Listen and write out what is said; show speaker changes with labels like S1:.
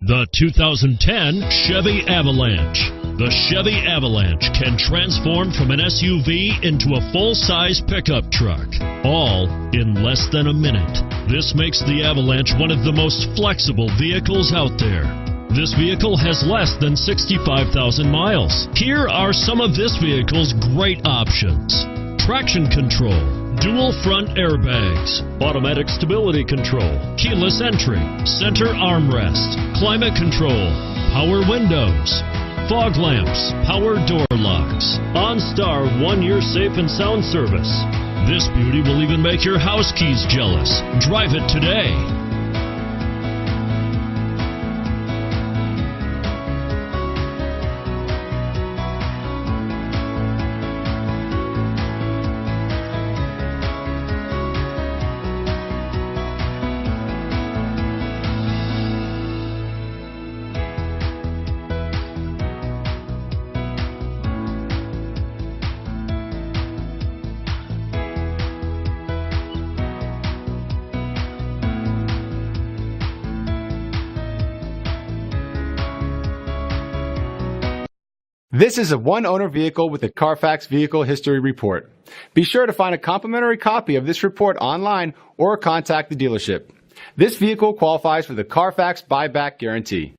S1: The 2010 Chevy Avalanche. The Chevy Avalanche can transform from an SUV into a full-size pickup truck, all in less than a minute. This makes the Avalanche one of the most flexible vehicles out there. This vehicle has less than 65,000 miles. Here are some of this vehicle's great options: traction control, dual front airbags, automatic stability control, keyless entry, center armrest, climate control, power windows, fog lamps, power door locks, OnStar 1-year safe and sound service. This beauty will even make your house keys jealous. Drive it today.
S2: This is a one-owner vehicle with a Carfax Vehicle History Report. Be sure to find a complimentary copy of this report online or contact the dealership. This vehicle qualifies for the Carfax Buyback Guarantee.